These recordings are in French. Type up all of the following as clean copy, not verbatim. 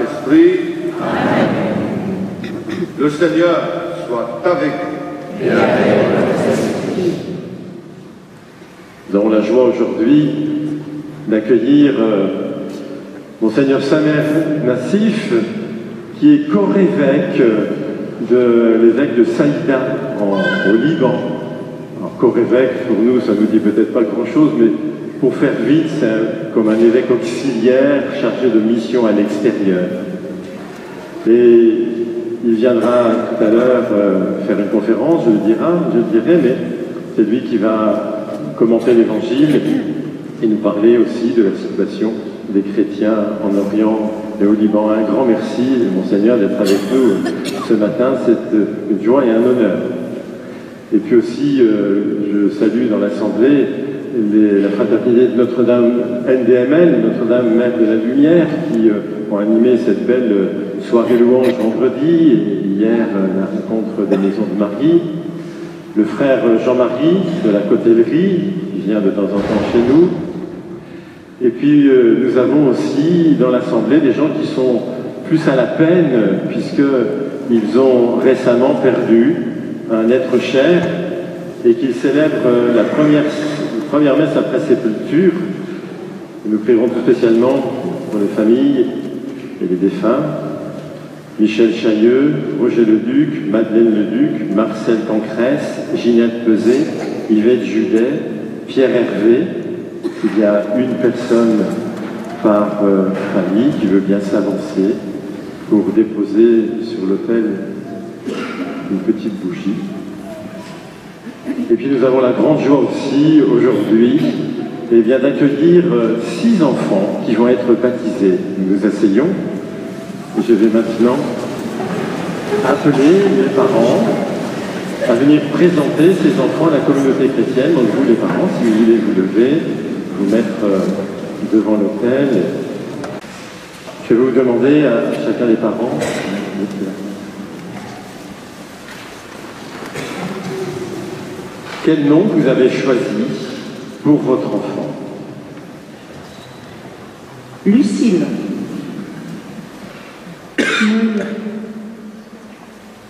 Saint-Esprit. Amen. Le Seigneur soit avec vous. Et avec. Nous avons la joie aujourd'hui d'accueillir Monseigneur Samer Nassif, qui est co-évêque de l'évêque de Saïda au Liban. Alors, co-évêque, pour nous, ça ne nous dit peut-être pas grand-chose, mais pour faire vite, c'est comme un évêque auxiliaire chargé de mission à l'extérieur. Et il viendra tout à l'heure faire une conférence, je dirais, mais c'est lui qui va commenter l'Évangile et nous parler aussi de la situation des chrétiens en Orient et au Liban. Un grand merci, Monseigneur, d'être avec nous ce matin. C'est une joie et un honneur. Et puis aussi, je salue dans l'Assemblée la fraternité de Notre-Dame NDML, Notre-Dame Mère de la Lumière, qui ont animé cette belle soirée louange vendredi, et hier la rencontre des Maisons de Marie. Le frère Jean-Marie de la Cotellerie, qui vient de temps en temps chez nous. Et puis nous avons aussi dans l'Assemblée des gens qui sont plus à la peine, puisqu'ils ont récemment perdu un être cher et qu'ils célèbrent la première messe après sépulture. Nous prierons tout spécialement pour les familles et les défunts. Michel Chailleux, Roger Leduc, Madeleine Leduc, Marcel Cancresse, Ginette Peset, Yvette Judet, Pierre Hervé. Il y a une personne par famille qui veut bien s'avancer pour déposer sur l'autel une petite bougie. Et puis nous avons la grande joie aussi aujourd'hui d'accueillir 6 enfants qui vont être baptisés. Nous nous asseyons. Et je vais maintenant appeler les parents à venir présenter ces enfants à la communauté chrétienne. Donc vous les parents, si vous voulez vous lever, vous mettre devant l'autel. Je vais vous demander à chacun des parents quel nom vous avez choisi pour votre enfant. Lucille.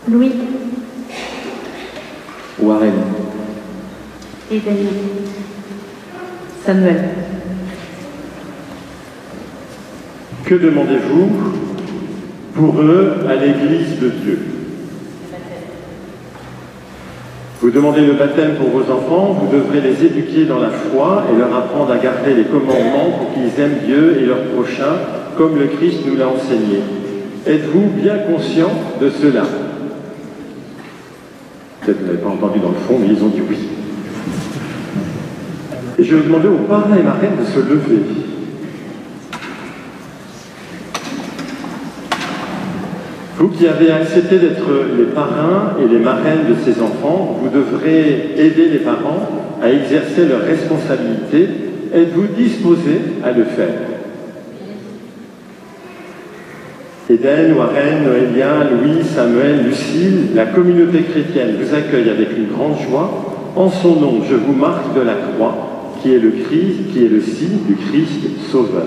Louis. Warren. Et David. Samuel. Que demandez-vous pour eux à l'Église de Dieu? Vous demandez le baptême pour vos enfants, vous devrez les éduquer dans la foi et leur apprendre à garder les commandements pour qu'ils aiment Dieu et leur prochain, comme le Christ nous l'a enseigné. Êtes-vous bien conscient de cela? Peut-être que vous n'avez pas entendu dans le fond, mais ils ont dit oui. Et je vais demander aux parrains et marraines de se lever. Vous qui avez accepté d'être les parrains et les marraines de ces enfants, vous devrez aider les parents à exercer leurs responsabilités. Êtes-vous disposés à le faire? Eden, Warren, Noélia, Louis, Samuel, Lucille, la communauté chrétienne vous accueille avec une grande joie. En son nom, je vous marque de la croix, qui est le Christ, qui est le signe du Christ Sauveur.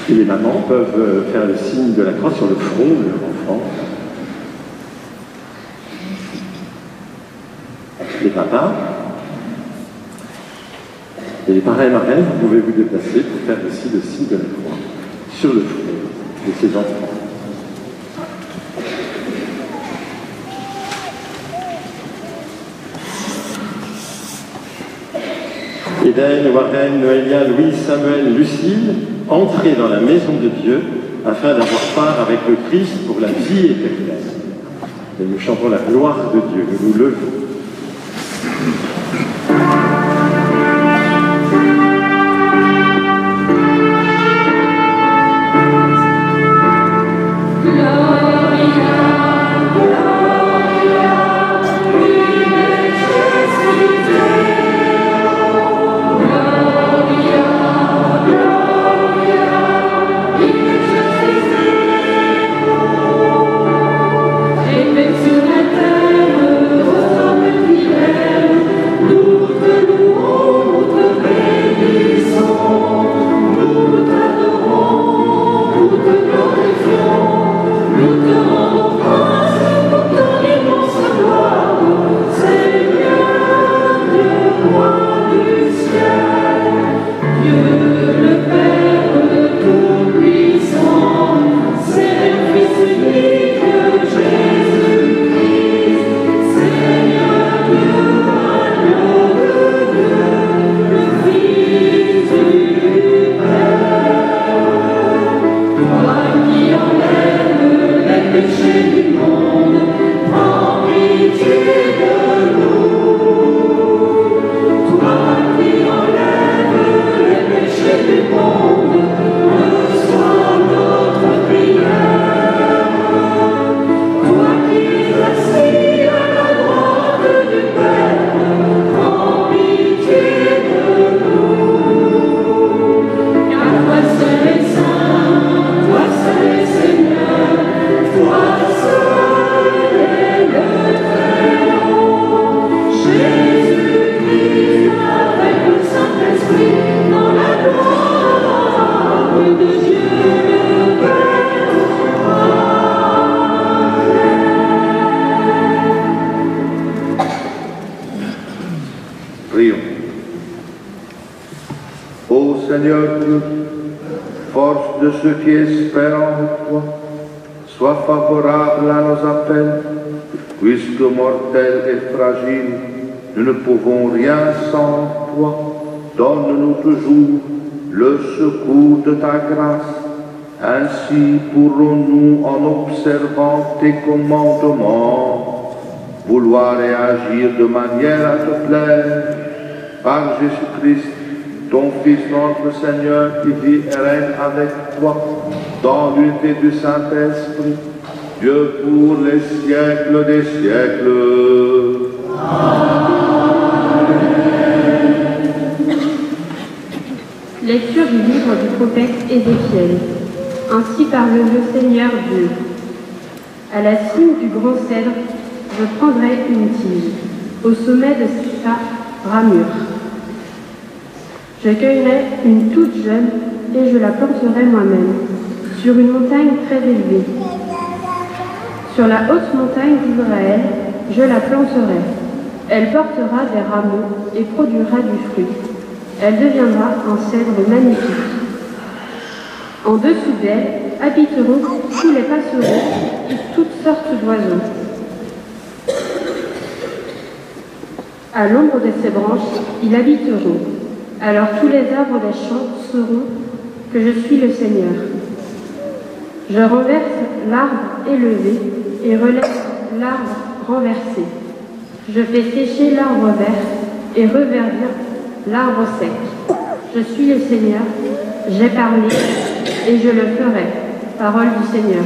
Et les mamans peuvent faire le signe de la croix sur le front de leur enfant. Les papas et les parrains et marraines, vous pouvez vous déplacer pour faire aussi le signe de la croix sur le front de ces enfants. Eden, Warren, Noélia, Louis, Samuel, Lucille, entrez dans la maison de Dieu afin d'avoir part avec le Christ pour la vie éternelle. Et nous chantons la gloire de Dieu, nous nous levons. Prions. Ô Seigneur Dieu, force de ceux qui espèrent en toi, sois favorable à nos appels, puisque mortels et fragiles, nous ne pouvons rien sans toi. Donne-nous toujours le secours de ta grâce. Ainsi pourrons-nous, en observant tes commandements, vouloir et agir de manière à te plaire, par Jésus-Christ, ton Fils notre Seigneur, qui vit et règne avec toi, dans l'unité du Saint-Esprit, Dieu pour les siècles des siècles. Lecture du livre du prophète Ézéchiel. Ainsi parle le Seigneur Dieu. À la cime du grand cèdre, je prendrai une tige, au sommet de sa ramure. Je cueillerai une toute jeune et je la planterai moi-même, sur une montagne très élevée. Sur la haute montagne d'Israël, je la planterai. Elle portera des rameaux et produira du fruit. Elle deviendra un cèdre magnifique. En dessous d'elle habiteront tous les passereaux et toutes sortes d'oiseaux. À l'ombre de ses branches, ils habiteront. Alors tous les arbres des champs sauront que je suis le Seigneur. Je renverse l'arbre élevé et relève l'arbre renversé. Je fais sécher l'arbre vert et reverdir l'arbre sec. Je suis le Seigneur, j'ai parlé et je le ferai. Parole du Seigneur.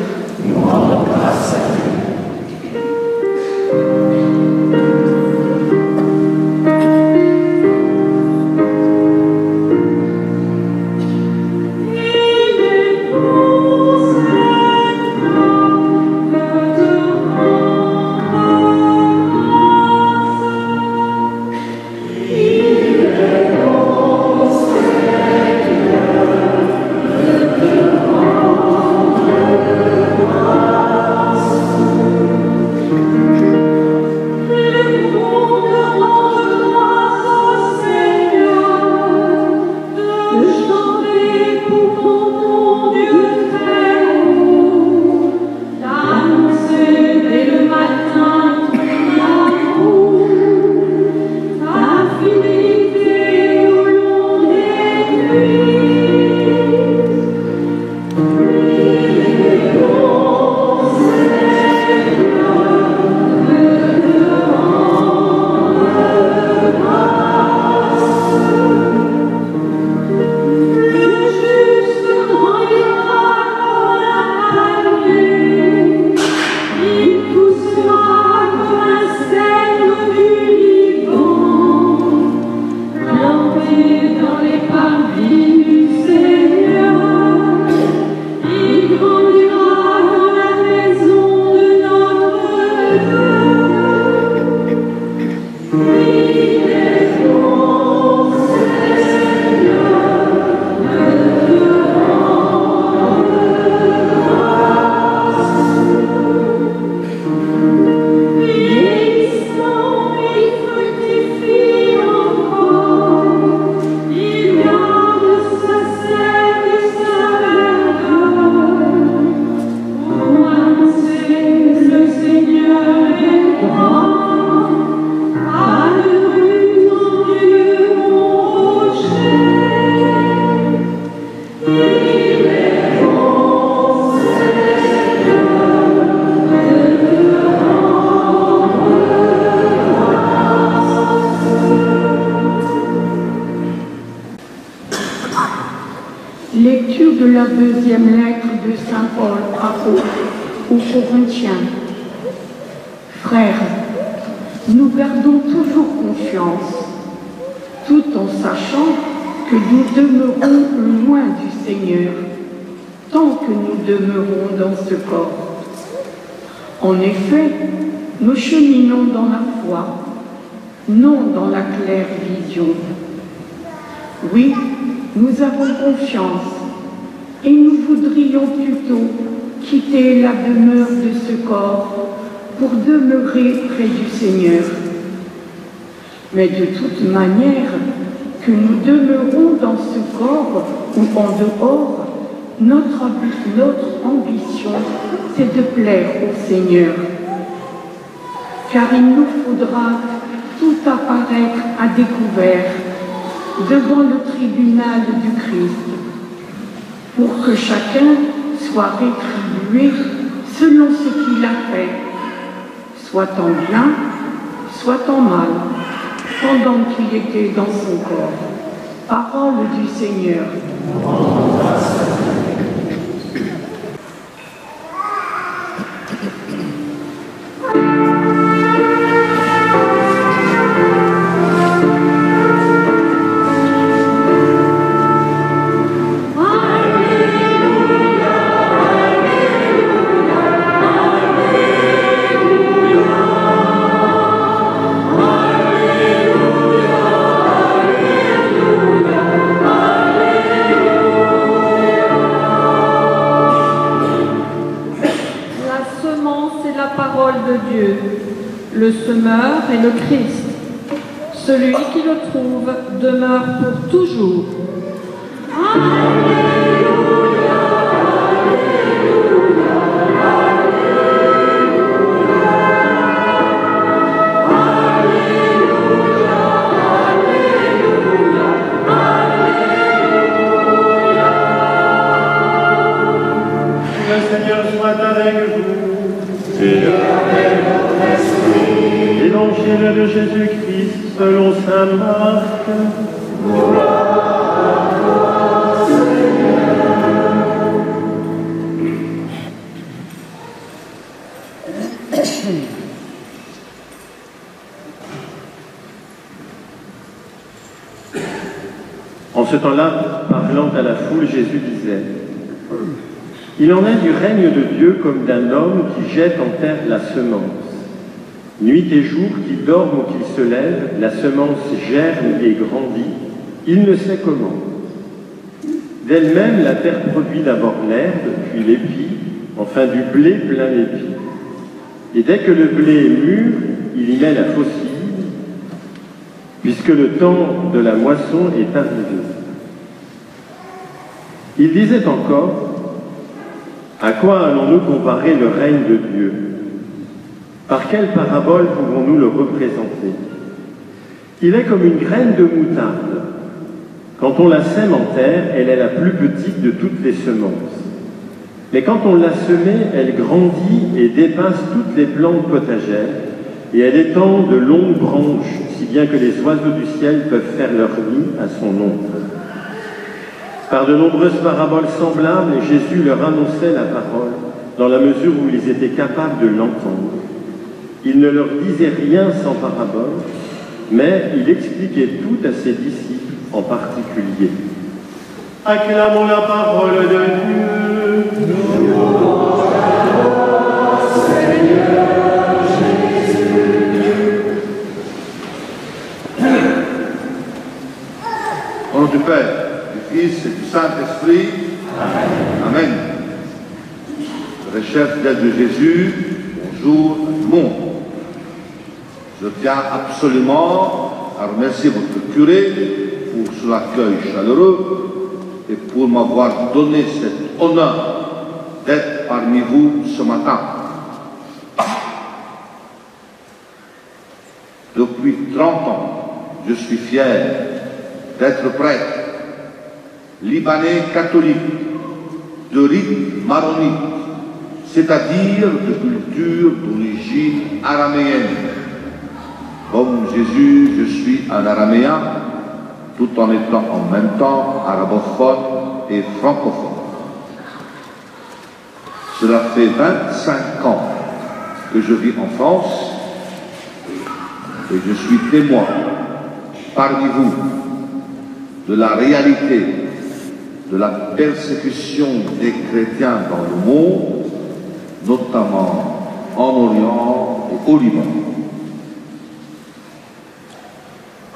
deuxième lettre de Saint Paul apôtre aux Corinthiens. Frères, nous gardons toujours confiance, tout en sachant que nous demeurons loin du Seigneur, tant que nous demeurons dans ce corps. En effet, nous cheminons dans la foi, non dans la claire vision. Oui, nous avons confiance et nous voudrions plutôt quitter la demeure de ce corps pour demeurer près du Seigneur. Mais de toute manière, que nous demeurons dans ce corps ou en dehors, notre ambition, c'est de plaire au Seigneur. Car il nous faudra tout apparaître à découvert devant le tribunal du Christ, pour que chacun soit rétribué selon ce qu'il a fait, soit en bien, soit en mal, pendant qu'il était dans son corps. Parole du Seigneur. Le semeur est le Christ. Celui qui le trouve demeure pour toujours. Le Seigneur soit avec vous. Et avec votre esprit. Évangile de Jésus-Christ selon saint Marc. Gloire à toi, Seigneur. En ce temps-là, parlant à la foule, Jésus disait: il en est du règne de Dieu comme d'un homme qui jette en terre la semence. Nuit et jour, qu'il dorme ou qu'il se lève, la semence germe et grandit, il ne sait comment. D'elle-même, la terre produit d'abord l'herbe, puis l'épi, enfin du blé plein l'épi. Et dès que le blé est mûr, il y met la faucille, puisque le temps de la moisson est arrivé. Il disait encore: à quoi allons-nous comparer le règne de Dieu? Par quelle parabole pouvons-nous le représenter? Il est comme une graine de moutarde. Quand on la sème en terre, elle est la plus petite de toutes les semences. Mais quand on l'a semée, elle grandit et dépasse toutes les plantes potagères, et elle étend de longues branches, si bien que les oiseaux du ciel peuvent faire leur nid à son ombre. Par de nombreuses paraboles semblables, Jésus leur annonçait la parole, dans la mesure où ils étaient capables de l'entendre. Il ne leur disait rien sans parabole, mais il expliquait tout à ses disciples en particulier. Acclamons la parole de Dieu. Nous Seigneur Jésus. Au nom du Père, du Fils et du Saint-Esprit. Amen. Amen. Très chers fidèles de Jésus, bonjour à tout le monde. Je tiens absolument à remercier votre curé pour son accueil chaleureux et pour m'avoir donné cet honneur d'être parmi vous ce matin. Depuis 30 ans, je suis fier d'être prêtre, libanais catholique, de rite maronite, c'est-à-dire de culture d'origine araméenne. Comme Jésus, je suis un araméen, tout en étant en même temps arabophone et francophone. Cela fait 25 ans que je vis en France et je suis témoin parmi vous de la réalité de la persécution des chrétiens dans le monde, notamment en Orient et au Liban.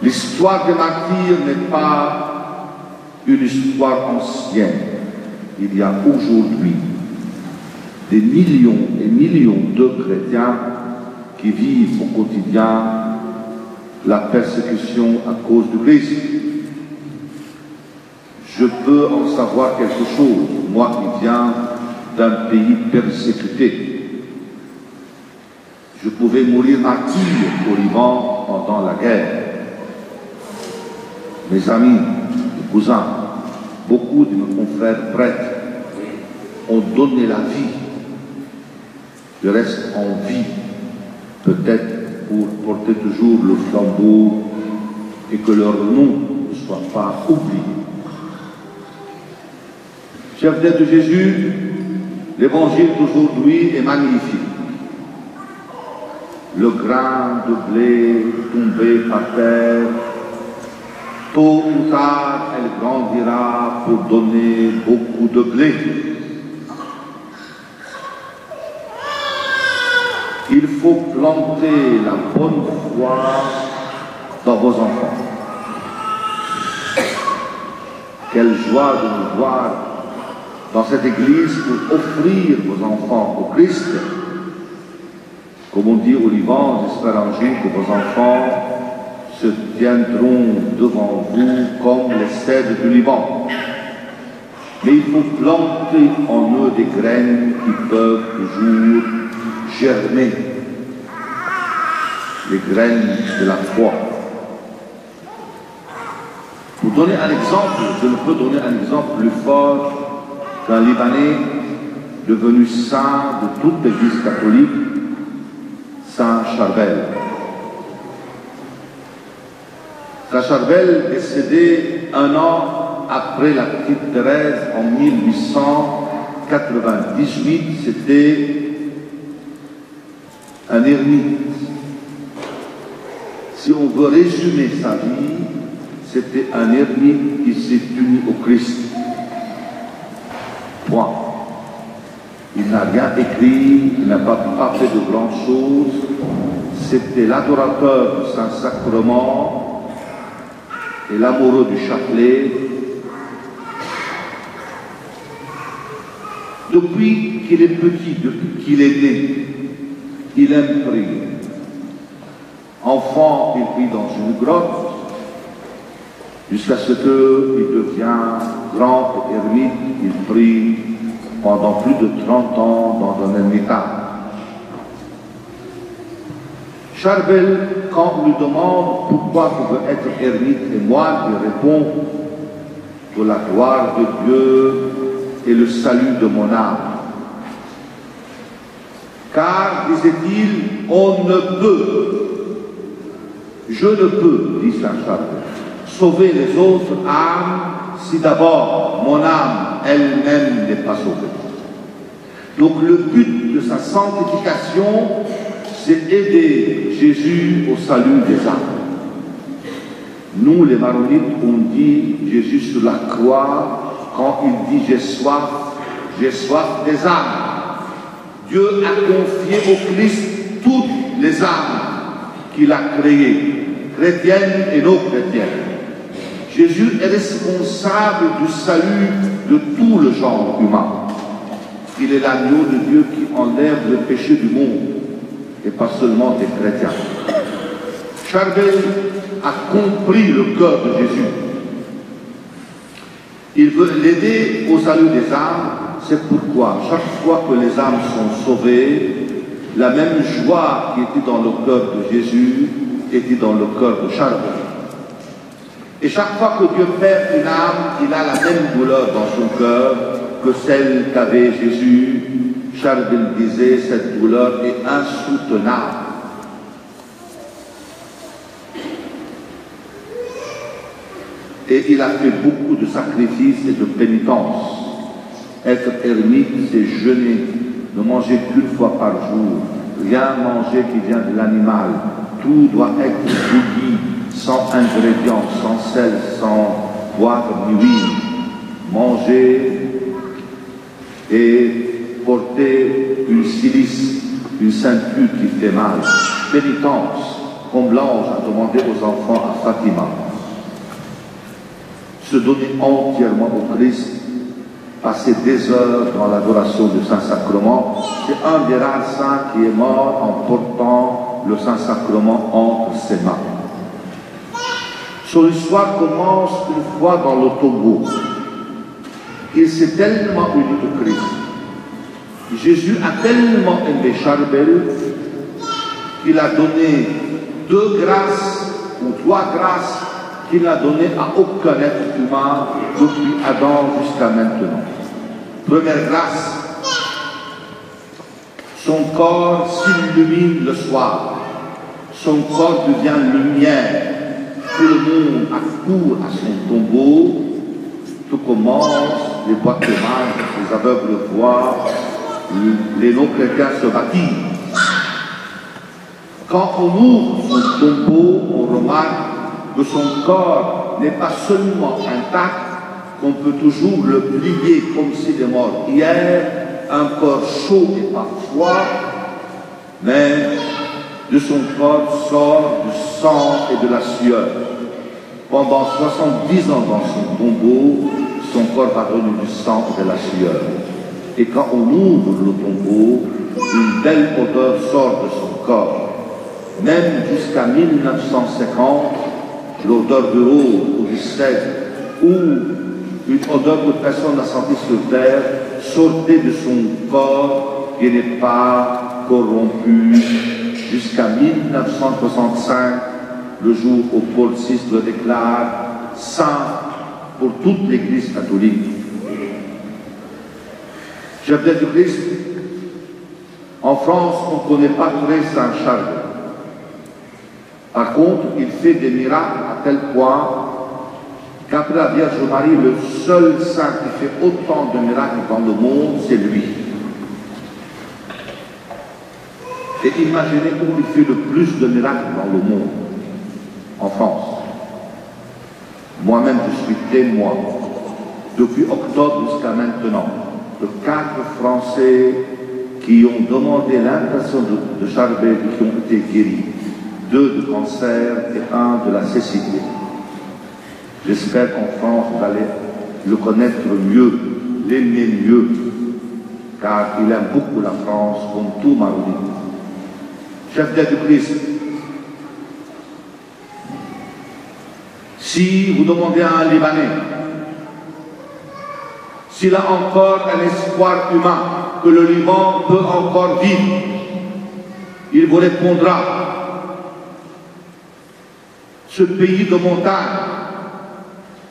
L'histoire des martyrs n'est pas une histoire ancienne. Il y a aujourd'hui des millions et millions de chrétiens qui vivent au quotidien la persécution à cause du Christ. Je peux en savoir quelque chose, moi qui viens d'un pays persécuté. Je pouvais mourir martyr au Liban pendant la guerre. Mes amis, mes cousins, beaucoup de mes confrères prêtres ont donné la vie. Je reste en vie, peut-être pour porter toujours le flambeau et que leur nom ne soit pas oublié. Chers frères de Jésus, l'évangile d'aujourd'hui est magnifique. Le grain de blé tombé par terre, tôt ou tard, elle grandira pour donner beaucoup de blé. Il faut planter la bonne foi dans vos enfants. Quelle joie de nous voir dans cette église pour offrir vos enfants au Christ. Comme on dit au Liban, j'espère un jour que vos enfants se tiendront devant vous comme les cèdres du Liban. Mais il faut planter en eux des graines qui peuvent toujours germer, les graines de la foi. Pour donner un exemple, je ne peux donner un exemple plus fort qu'un Libanais devenu saint de toute l'Église catholique, Saint Charbel. Saint Charbel, décédé un an après la petite Thérèse en 1898, c'était un ermite. Si on veut résumer sa vie, c'était un ermite qui s'est uni au Christ. Point. Il n'a rien écrit, il n'a pas fait de grandes choses. C'était l'adorateur du Saint-Sacrement et l'amoureux du chapelet. Depuis qu'il est petit, depuis qu'il est né, il aime prier. Enfant, il prie dans une grotte, jusqu'à ce qu'il devient grand ermite. Il prie pendant plus de 30 ans dans un ermitage. Charbel, quand on lui demande pourquoi vous veut être ermite et moine, il répond pour la gloire de Dieu et le salut de mon âme. Car, disait-il, on ne peut, je ne peux, dit Saint Charbel, sauver les autres âmes si d'abord mon âme elle-même n'est pas sauvée. Donc le but de sa sanctification, c'est aider Jésus au salut des âmes. Nous, les maronites, on dit Jésus sur la croix, quand il dit j'ai soif des âmes. Dieu a confié au Christ toutes les âmes qu'il a créées, chrétiennes et non chrétiennes. Jésus est responsable du salut de tout le genre humain. Il est l'agneau de Dieu qui enlève le péché du monde, et pas seulement des chrétiens. Charbel a compris le cœur de Jésus. Il veut l'aider au salut des âmes. C'est pourquoi, chaque fois que les âmes sont sauvées, la même joie qui était dans le cœur de Jésus était dans le cœur de Charbel. Et chaque fois que Dieu perd une âme, il a la même douleur dans son cœur que celle qu'avait Jésus. Charbel disait, cette douleur est insoutenable. Et il a fait beaucoup de sacrifices et de pénitences. Être ermite, c'est jeûner ne mangez qu'une fois par jour, rien manger qui vient de l'animal, tout doit être bouilli, sans ingrédients, sans sel, sans poivre ni huile. Mangez et portez une cilice, une ceinture qui fait mal. Pénitence, comme l'ange a demandé aux enfants à Fatima. Se donner entièrement au Christ, passer des heures dans l'adoration du Saint-Sacrement, c'est un des rares saints qui est mort en portant le Saint-Sacrement entre ses mains. Son histoire commence une fois dans le tombeau. Il s'est tellement uni au Christ. Jésus a tellement aimé Charbel qu'il a donné 2 grâces ou 3 grâces qu'il n'a donné à aucun être humain depuis Adam jusqu'à maintenant. Première grâce, son corps s'illumine le soir, son corps devient lumière, tout le monde accourt à son tombeau, tout commence, les boîtes de mal, les aveugles voient, les non-chrétiens se baptisent. Quand on ouvre son tombeau, on remarque que son corps n'est pas seulement intact, qu'on peut toujours le plier comme s'il est mort hier, un corps chaud et pas froid, mais de son corps sort du sang et de la sueur. Pendant 70 ans dans son tombeau, son corps va donner du sang et de la sueur. Et quand on ouvre le tombeau, une belle odeur sort de son corps. Même jusqu'à 1950, l'odeur de rose ou du sel, ou une odeur que personne n'a senti sur terre, sortait de son corps qui n'est pas corrompu, jusqu'à 1965, le jour où Paul VI le déclare saint pour toute l'Église catholique. Chef du Christ, en France, on ne connaît pas très Saint Charles. Par contre, il fait des miracles à tel point qu'après la Vierge Marie, le seul saint qui fait autant de miracles dans le monde, c'est lui. Et imaginez où il fait le plus de miracles dans le monde, en France. Moi-même, je suis témoin, depuis octobre jusqu'à maintenant, de 4 Français qui ont demandé l'impression de Charbel qui ont été guéris. 2 de cancer et 1 de la cécité. J'espère qu'en France, vous allez le connaître mieux, l'aimer mieux, car il aime beaucoup la France comme tout Maroudi. Chef d'être du Christ, si vous demandez à un Libanais s'il a encore un espoir humain que le Liban peut encore vivre, il vous répondra: ce pays de montagne,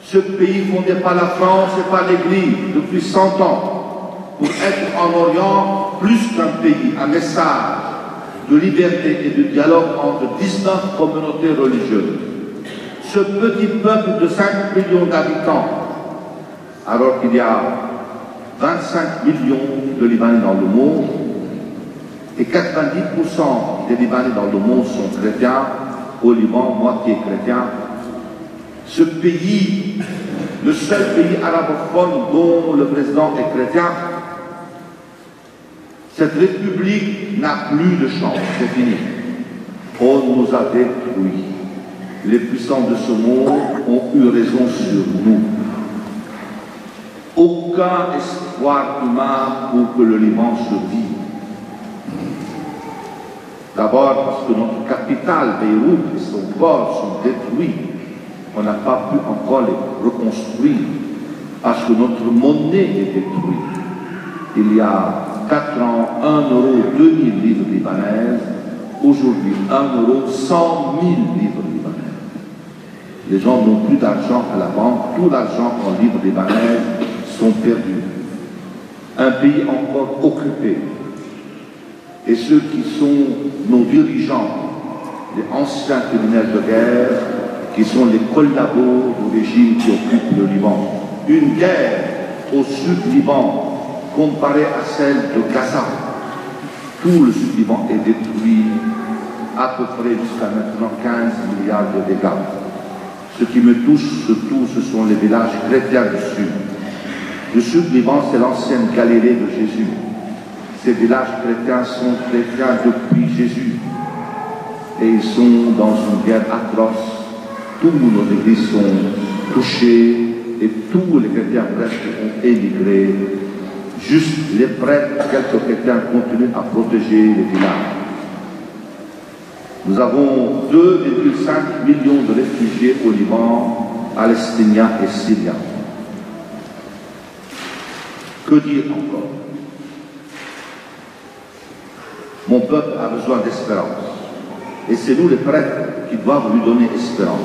ce pays fondé par la France et par l'Église depuis 100 ans, pour être en Orient plus qu'un pays, un message de liberté et de dialogue entre 19 communautés religieuses. Ce petit peuple de 5 millions d'habitants, alors qu'il y a 25 millions de Libanais dans le monde, et 90% des Libanais dans le monde sont chrétiens, au Liban, moitié chrétien. Ce pays, le seul pays arabophone dont le président est chrétien, cette république n'a plus de chance, c'est fini. On nous a détruits. Les puissants de ce monde ont eu raison sur nous. Aucun espoir humain pour que le Liban survive. D'abord parce que notre capitale, Beyrouth, et son port sont détruits. On n'a pas pu encore les reconstruire parce que notre monnaie est détruite. Il y a 4 ans, 1 euro, 2000 livres libanaises. Aujourd'hui, 1 euro, 100 000 livres libanaises. Les gens n'ont plus d'argent à la banque. Tout l'argent en livres libanaises sont perdus. Un pays encore occupé. Et ceux qui sont nos dirigeants, les anciens criminels de guerre, qui sont les collabos du régime qui occupe le Liban. Une guerre au sud du Liban, comparée à celle de Gaza, tout le Sud-Liban est détruit, à peu près jusqu'à maintenant 15 milliards de dégâts. Ce qui me touche surtout, ce sont les villages chrétiens du Sud. Le Sud-Liban, c'est l'ancienne Galilée de Jésus. Ces villages chrétiens sont chrétiens depuis Jésus. Et ils sont dans une guerre atroce. Tous nos églises sont touchées et tous les chrétiens presque ont émigré. Juste les prêtres, quelques chrétiens continuent à protéger les villages. Nous avons 2,5 millions de réfugiés au Liban, palestiniens et syriens. Que dire encore? Mon peuple a besoin d'espérance. Et c'est nous les prêtres qui doivent lui donner espérance.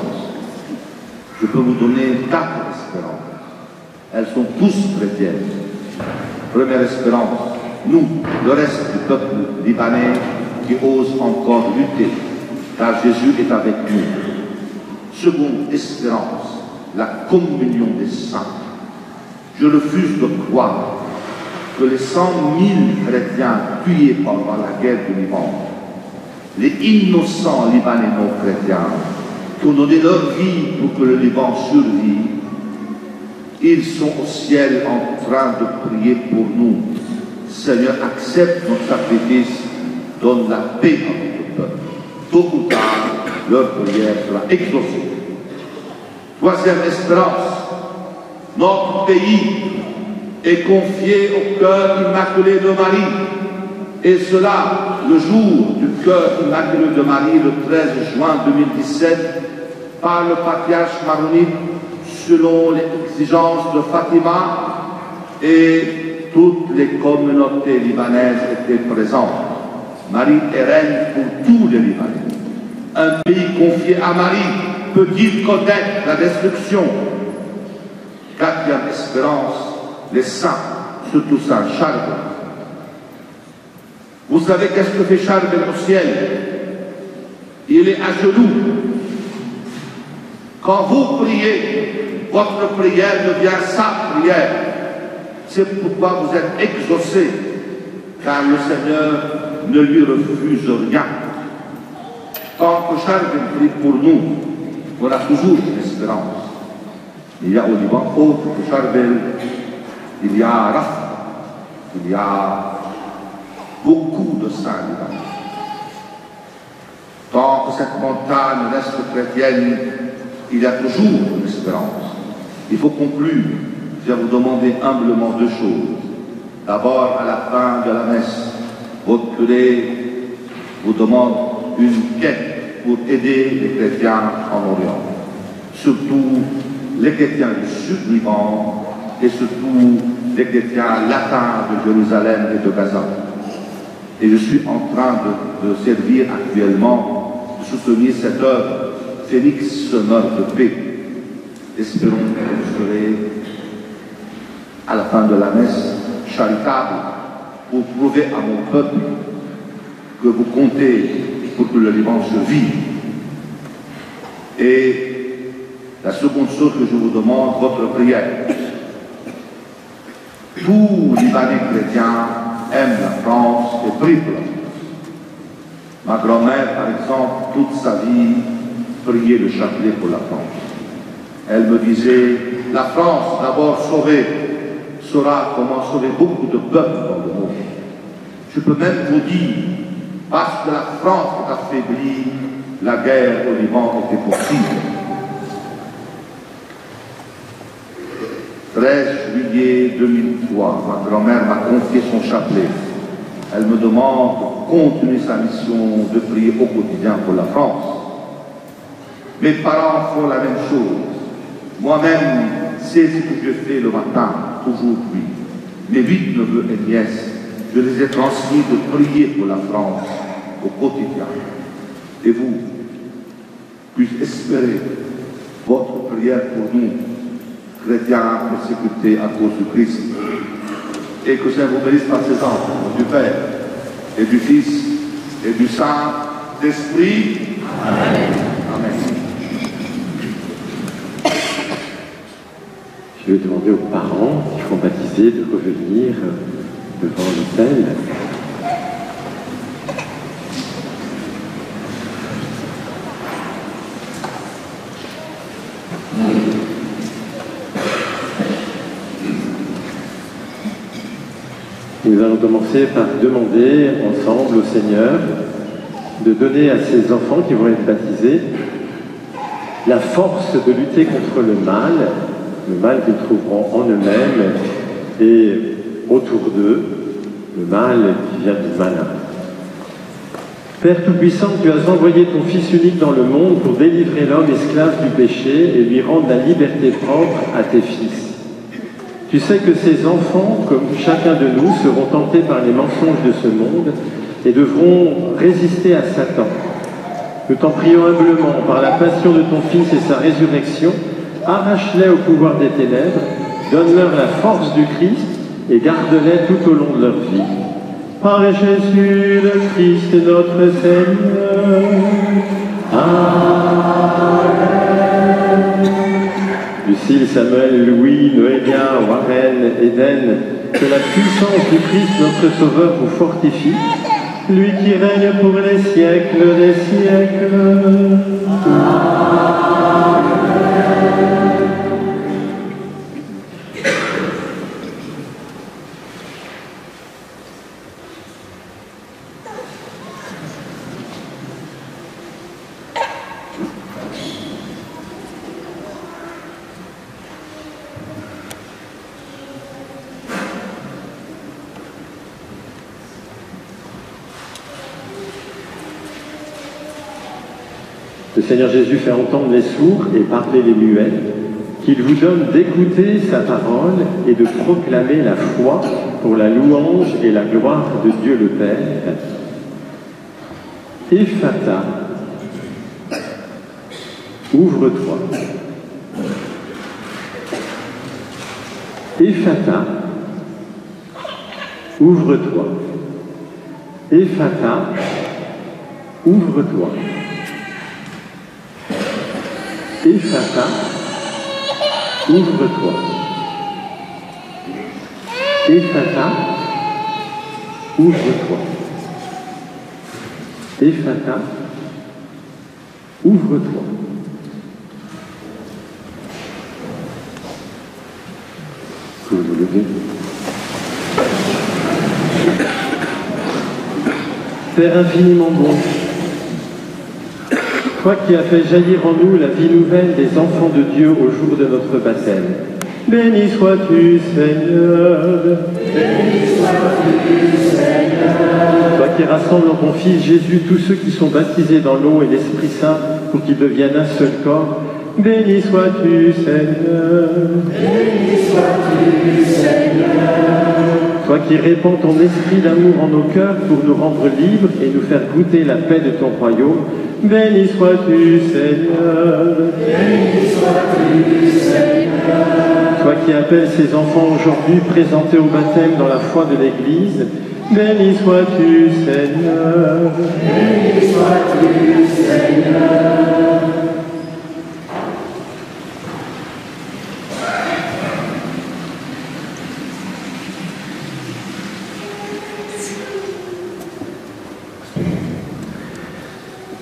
Je peux vous donner 4 espérances. Elles sont tous chrétiennes. Première espérance, nous, le reste du peuple libanais qui ose encore lutter, car Jésus est avec nous. Seconde espérance, la communion des saints. Je refuse de croire que les 100 000 chrétiens tués pendant la guerre du Liban, les innocents Libanais non chrétiens, qui ont donné leur vie pour que le Liban survive, ils sont au ciel en train de prier pour nous. Seigneur, accepte notre sacrifice, donne la paix à notre peuple. Tôt ou tard, leur prière sera exaucée. Troisième espérance, notre pays est confié au cœur immaculé de Marie. Et cela, le jour du cœur immaculé de Marie, le 13 juin 2017, par le patriarche maronite, selon les exigences de Fatima, et toutes les communautés libanaises étaient présentes. Marie est reine pour tous les Libanais. Un pays confié à Marie peut-il connaître la destruction? Quatrième espérance, les saints, surtout Saint Charbel. Vous savez qu'est-ce que fait Charbel au ciel? Il est à genoux. Quand vous priez, votre prière devient sa prière. C'est pourquoi vous êtes exaucés, car le Seigneur ne lui refuse rien. Tant que Charbel prie pour nous, on a toujours une espérance. Il y a au Liban, autre que Charbel, il y a Rafah, il y a beaucoup de saints libanais. Tant que cette montagne reste chrétienne, il y a toujours une espérance. Il faut conclure. Je vais vous demander humblement 2 choses. D'abord, à la fin de la messe, votre curé vous demande une quête pour aider les chrétiens en Orient. Surtout les chrétiens du Sud-Liban et surtout les chrétiens latins de Jérusalem et de Gaza. Et je suis en train de servir actuellement, de soutenir cette œuvre, Félix, semeur de paix. Espérons que vous serez, à la fin de la messe, charitable pour prouver à mon peuple que vous comptez pour que le Liban survive. Et la seconde chose que je vous demande, votre prière. Tous les Libanais chrétiens aiment la France et prient pour la France. Ma grand-mère, par exemple, toute sa vie, priait le chapelet pour la France. Elle me disait, la France, d'abord sauvée, saura comment sauver beaucoup de peuples dans le monde. Je peux même vous dire, parce que la France est affaiblie, la guerre au Liban était possible. 13 juillet 2003, ma grand-mère m'a confié son chapelet. Elle me demande de continuer sa mission de prier au quotidien pour la France. Mes parents font la même chose. Moi-même, c'est ce que je fais le matin, toujours oui. Mes 8 neveux et nièces, je les ai transmis de prier pour la France au quotidien. Et vous, puissiez espérer votre prière pour nous, chrétiens persécutés à cause du Christ. Et que Saint vous bénisse par ses anges, du Père, et du Fils, et du Saint-Esprit. Amen. Amen. Je vais demander aux parents qui sont baptisés de revenir devant l'autel. Nous allons commencer par demander ensemble au Seigneur de donner à ces enfants qui vont être baptisés la force de lutter contre le mal qu'ils trouveront en eux-mêmes et autour d'eux, le mal qui vient du malin. Père Tout-Puissant, tu as envoyé ton Fils unique dans le monde pour délivrer l'homme esclave du péché et lui rendre la liberté propre à tes fils. Tu sais que ces enfants, comme chacun de nous, seront tentés par les mensonges de ce monde et devront résister à Satan. Nous t'en prions humblement, par la passion de ton Fils et sa résurrection, arrache-les au pouvoir des ténèbres, donne-leur la force du Christ et garde-les tout au long de leur vie. Par Jésus le Christ notre Seigneur. Amen. Lucille, Samuel, Louis, Noélia, Warren, Eden, que la puissance du Christ notre Sauveur vous fortifie, lui qui règne pour les siècles des siècles. Le Seigneur Jésus fait entendre les sourds et parler les muets, qu'il vous donne d'écouter sa parole et de proclamer la foi pour la louange et la gloire de Dieu le Père. Ephata, ouvre-toi. Ephata, ouvre-toi. Ephata, ouvre-toi. Ephata, ouvre-toi. Ephata, ouvre-toi. Ephata, ouvre-toi. Vous vous levez. Père infiniment bon, toi qui as fait jaillir en nous la vie nouvelle des enfants de Dieu au jour de notre baptême. Béni sois-tu, Seigneur. Béni sois-tu, Seigneur. Toi qui rassembles en ton Fils Jésus tous ceux qui sont baptisés dans l'eau et l'Esprit Saint pour qu'ils deviennent un seul corps. Béni sois-tu, Seigneur. Béni sois-tu, Seigneur. Toi qui répands ton esprit d'amour en nos cœurs pour nous rendre libres et nous faire goûter la paix de ton royaume. Béni sois-tu, Seigneur. Béni sois-tu, Seigneur. Toi qui appelles ces enfants aujourd'hui présentés au baptême dans la foi de l'Église, béni sois-tu, Seigneur. Béni sois-tu, Seigneur.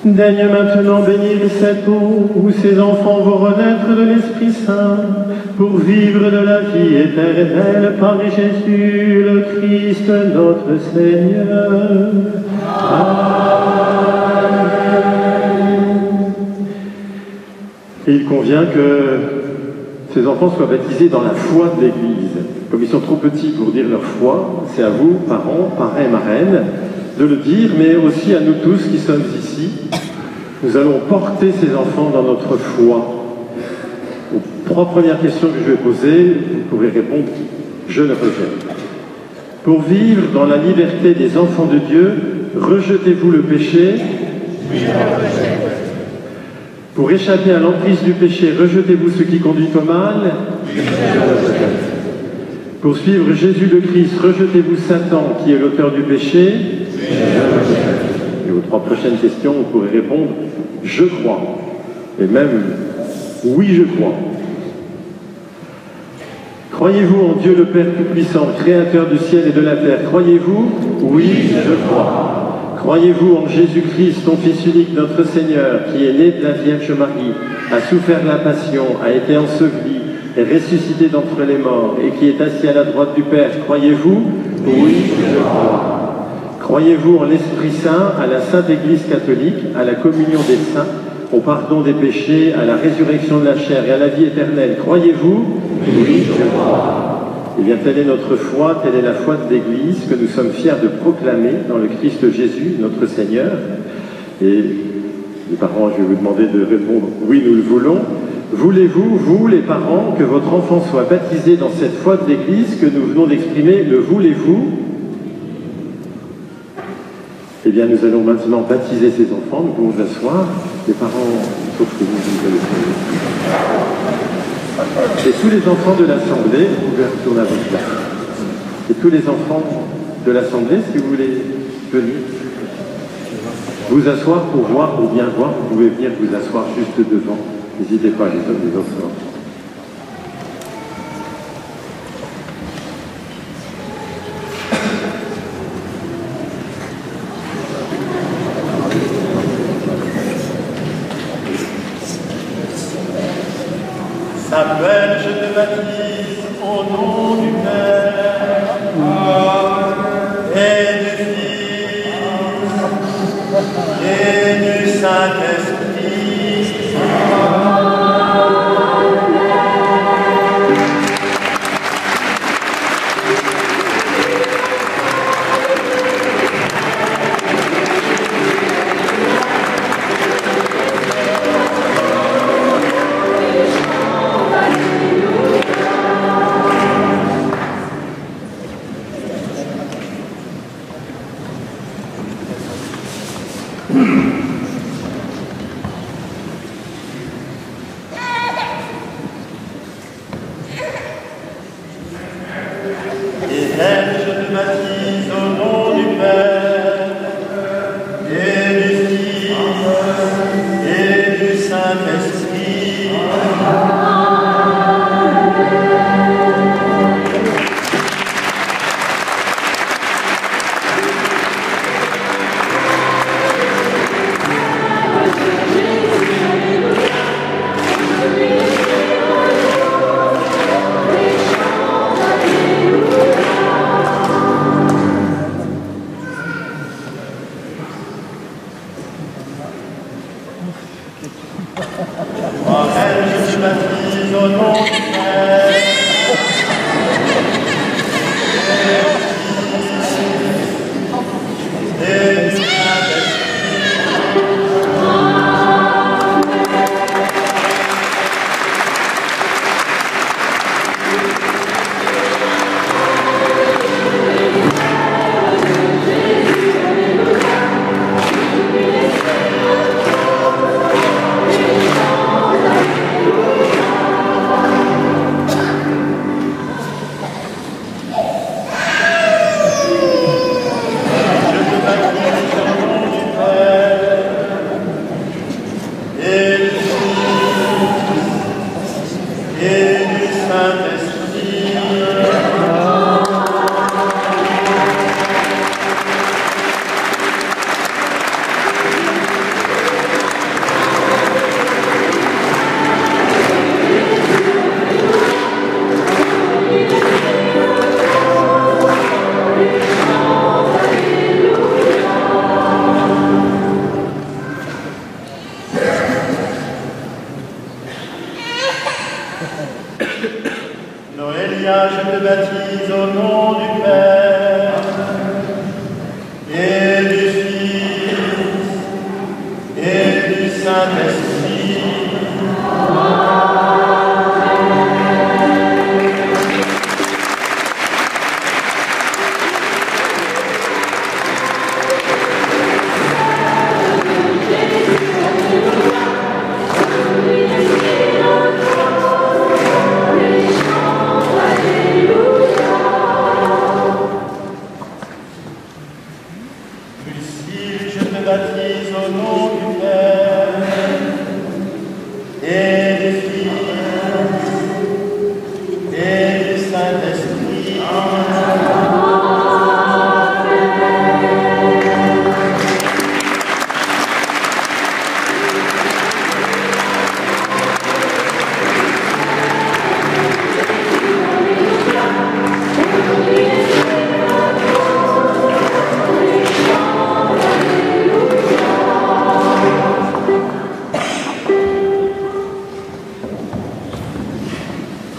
Daigne maintenant bénir cette eau où ces enfants vont renaître de l'Esprit Saint pour vivre de la vie éternelle par Jésus le Christ notre Seigneur. Amen. Et il convient que ces enfants soient baptisés dans la foi de l'Église. Comme ils sont trop petits pour dire leur foi, c'est à vous, parents, parrains et marraines, de le dire, mais aussi à nous tous qui sommes ici. Nous allons porter ces enfants dans notre foi. Aux 3 premières questions que je vais poser, vous pourrez répondre « Je le rejette ». Pour vivre dans la liberté des enfants de Dieu, rejetez-vous le péché? Oui, je le rejette. Pour échapper à l'emprise du péché, rejetez-vous ce qui conduit au mal? Oui, je le rejette. Pour suivre Jésus le Christ, rejetez-vous Satan qui est l'auteur du péché? Et aux 3 prochaines questions, vous pourrez répondre « Je crois » et même « Oui, je crois ». Croyez-vous en Dieu le Père Tout-Puissant, Créateur du ciel et de la terre? Croyez-vous? Oui, je crois. Croyez-vous en Jésus-Christ, ton Fils unique, notre Seigneur, qui est né de la Vierge Marie, a souffert la passion, a été enseveli, est ressuscité d'entre les morts et qui est assis à la droite du Père? Croyez-vous? Oui, je crois. Croyez-vous en l'Esprit Saint, à la Sainte Église catholique, à la communion des saints, au pardon des péchés, à la résurrection de la chair et à la vie éternelle? Croyez-vous? Oui, je crois. Eh bien, telle est notre foi, telle est la foi de l'Église que nous sommes fiers de proclamer dans le Christ Jésus, notre Seigneur. Et les parents, je vais vous demander de répondre « Oui, nous le voulons ». Voulez-vous, vous, les parents, que votre enfant soit baptisé dans cette foi de l'Église que nous venons d'exprimer? Le voulez-vous? Eh bien, nous allons maintenant baptiser ces enfants. Nous pouvons nous asseoir. Les parents, sauf que vous allez faire. Et tous les enfants de l'Assemblée, vous pouvez retourner à votre place. Et tous les enfants de l'Assemblée, si vous voulez venir vous asseoir pour voir, pour bien voir, vous pouvez venir vous asseoir juste devant. N'hésitez pas, les hommes, les enfants. Samuel, je te baptise au nom du Père et du Fils et du Saint-Esprit. Noëlia, je te baptise au nom du Père et du Fils et du Saint-Esprit.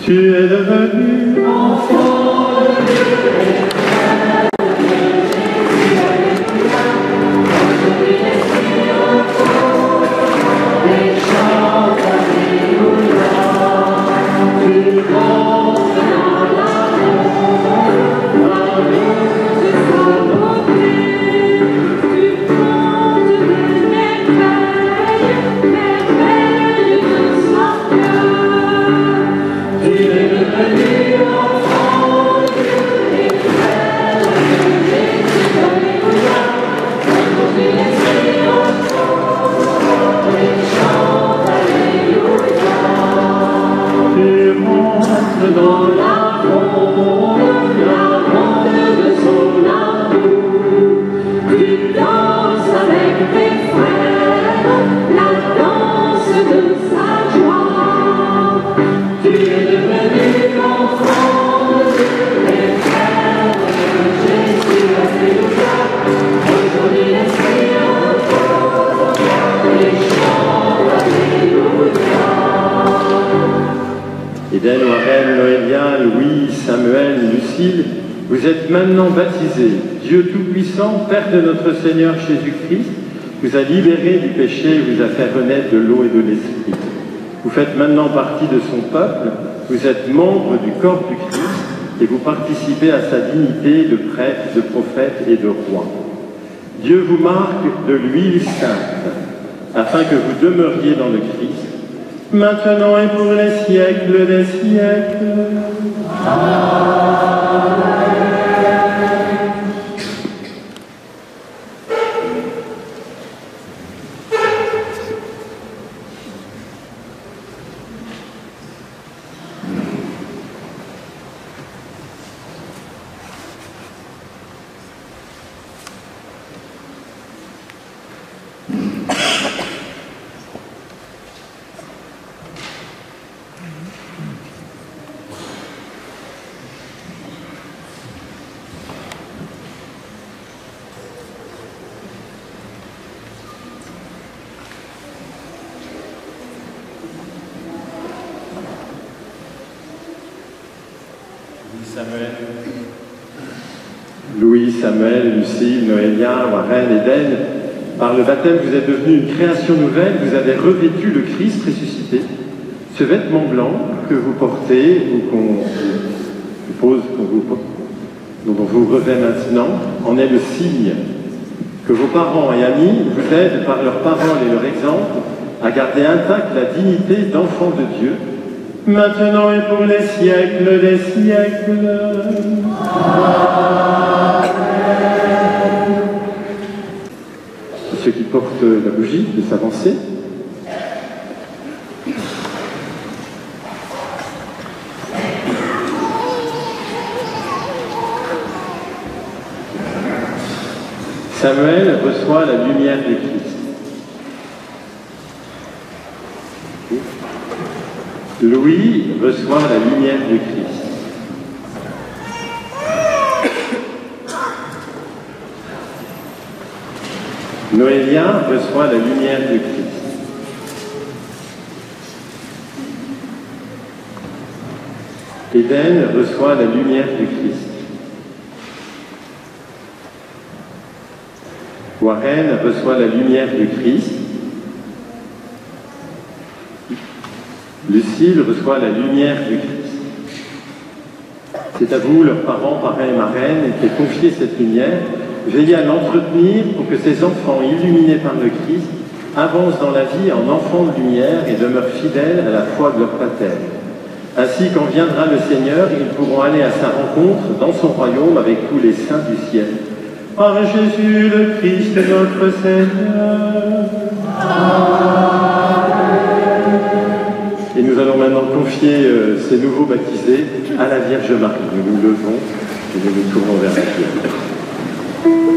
Tu es devenu enfant de Dieu. Eden, Warren, Noélia, Louis, Samuel, Lucille, vous êtes maintenant baptisés. Dieu Tout-Puissant, Père de notre Seigneur Jésus-Christ, vous a libérés du péché et vous a fait renaître de l'eau et de l'Esprit. Vous faites maintenant partie de son peuple, vous êtes membres du corps du Christ et vous participez à sa dignité de prêtre, de prophète et de roi. Dieu vous marque de l'huile sainte, afin que vous demeuriez dans le Christ, maintenant et pour les siècles des siècles. Amen. Louis, Samuel, Lucille, Noélia, Warren, Eden, par le baptême, vous êtes devenus une création nouvelle, vous avez revêtu le Christ ressuscité. Ce vêtement blanc que vous portez ou qu'on pose, dont on vous revêt maintenant, en est le signe que vos parents et amis vous aident par leurs paroles et leur exemple à garder intacte la dignité d'enfant de Dieu, maintenant et pour les siècles des siècles. Amen. Ceux qui portent la bougie, de s'avancer. Samuel reçoit la lumière du Christ. Louis reçoit la lumière du Christ. Noélia reçoit la lumière du Christ. Eden reçoit la lumière du Christ. Warren reçoit la lumière du Christ. Lucille reçoit la lumière du Christ. C'est à vous, leurs parents, parrains et marraines, qui est confié cette lumière. Veillez à l'entretenir pour que ces enfants, illuminés par le Christ, avancent dans la vie en enfants de lumière et demeurent fidèles à la foi de leur baptême. Ainsi, quand viendra le Seigneur, ils pourront aller à sa rencontre dans son royaume avec tous les saints du ciel. Par Jésus le Christ, notre Seigneur. Et nous allons maintenant confier ces nouveaux baptisés à la Vierge Marie. Nous nous levons et nous nous tournons vers la Vierge. Amen.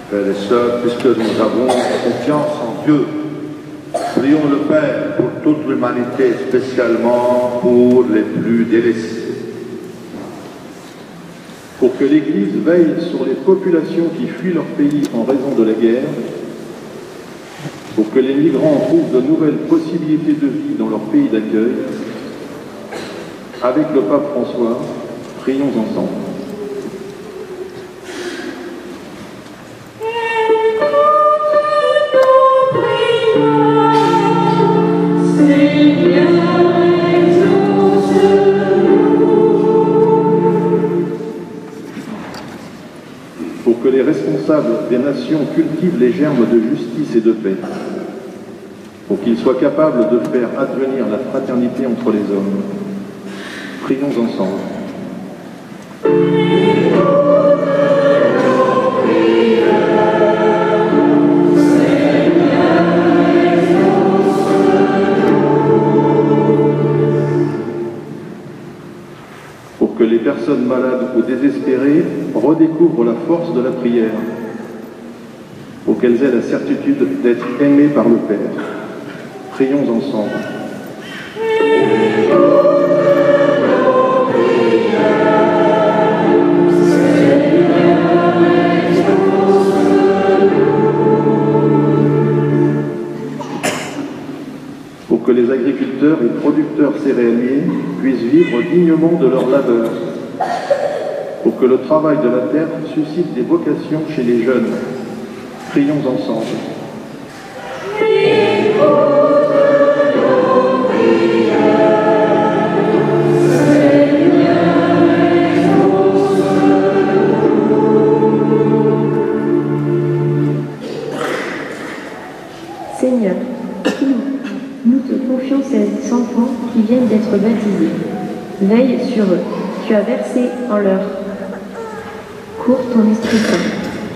Frères et sœurs, puisque nous avons confiance en Dieu, prions le Père pour toute l'humanité, spécialement pour les plus délaissés. Pour que l'Église veille sur les populations qui fuient leur pays en raison de la guerre, pour que les migrants trouvent de nouvelles possibilités de vie dans leur pays d'accueil, avec le pape François, prions ensemble. Pour que les responsables des nations cultivent les germes de justice et de paix, pour qu'ils soient capables de faire advenir la fraternité entre les hommes. Prions ensemble. Pour que les personnes malades ou désespérées redécouvrent la force de la prière, pour qu'elles aient la certitude d'être aimées par le Père. Prions ensemble. Pour que les agriculteurs et producteurs céréaliers puissent vivre dignement de leur labeur, pour que le travail de la terre suscite des vocations chez les jeunes. Prions ensemble. Seigneur, nous te confions ces enfants qui viennent d'être baptisés. Veille sur eux. Tu as versé en leur cours ton Esprit Saint.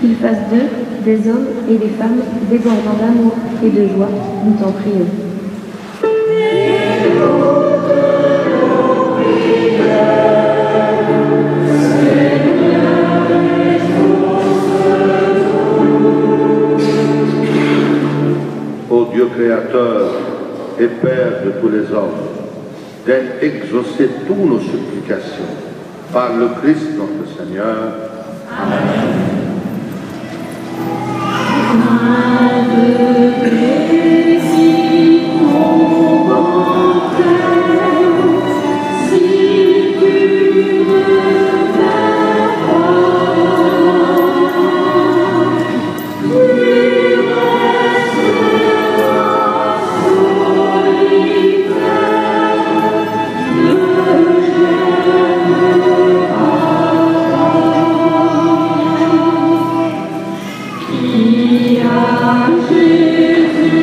Qu'ils fassent d'eux des hommes et des femmes débordant d'amour et de joie. Nous t'en prions. Ô Dieu créateur et Père de tous les hommes, daigne exaucer toutes nos supplications par le Christ notre Seigneur. Amen. Jésus.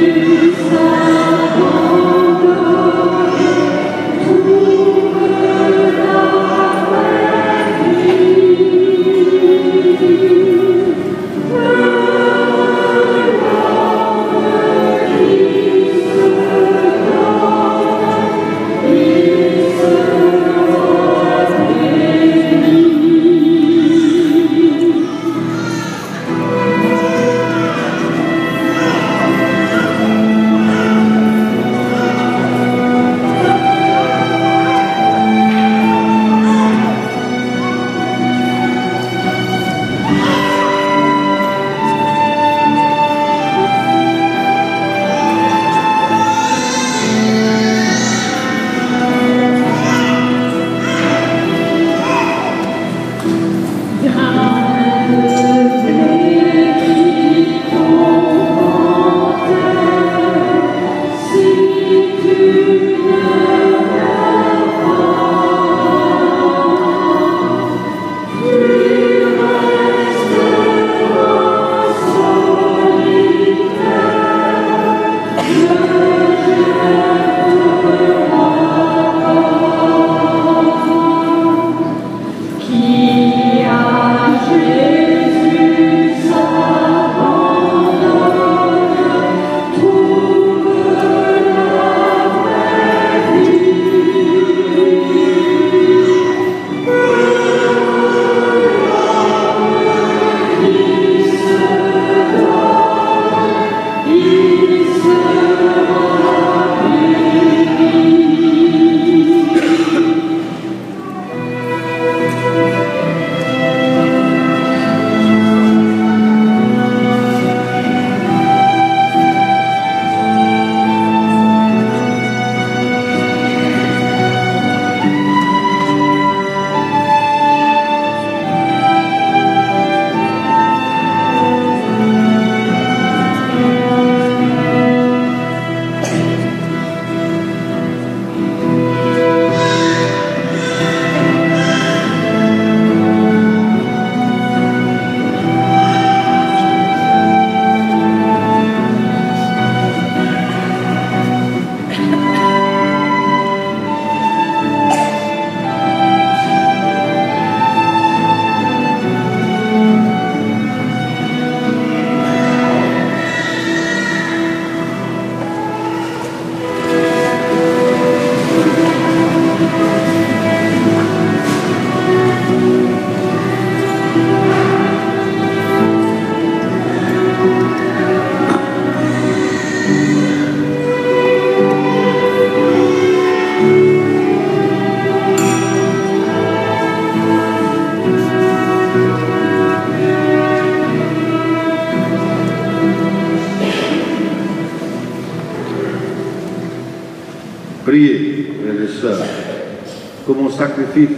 sacrifice,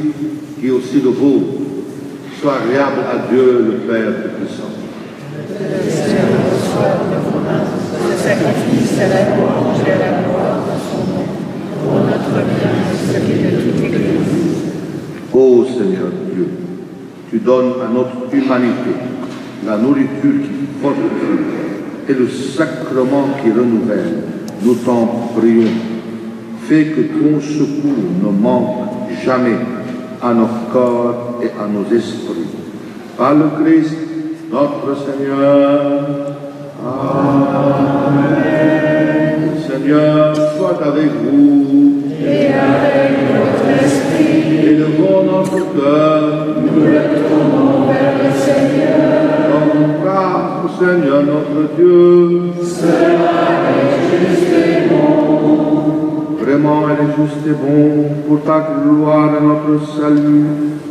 qui est aussi le vôtre, soit agréable à Dieu le Père Tout-Puissant. Ce sacrifice à la louange et à la gloire de son nom, pour notre bien et celui de toute l'Église. Ô Seigneur Dieu, tu donnes à notre humanité la nourriture qui fortifie et le sacrement qui renouvelle. Nous t'en prions. Fais que ton secours ne manque jamais à nos corps et à nos esprits. Par le Christ, notre Seigneur. Amen. Le Seigneur soit avec vous. Et avec votre esprit. Élevons notre cœur. Nous le tournons vers le Seigneur. Rendons grâce au Seigneur notre Dieu. Cela est juste et bon. Vraiment, elle est juste et bon, pour ta gloire et notre salut,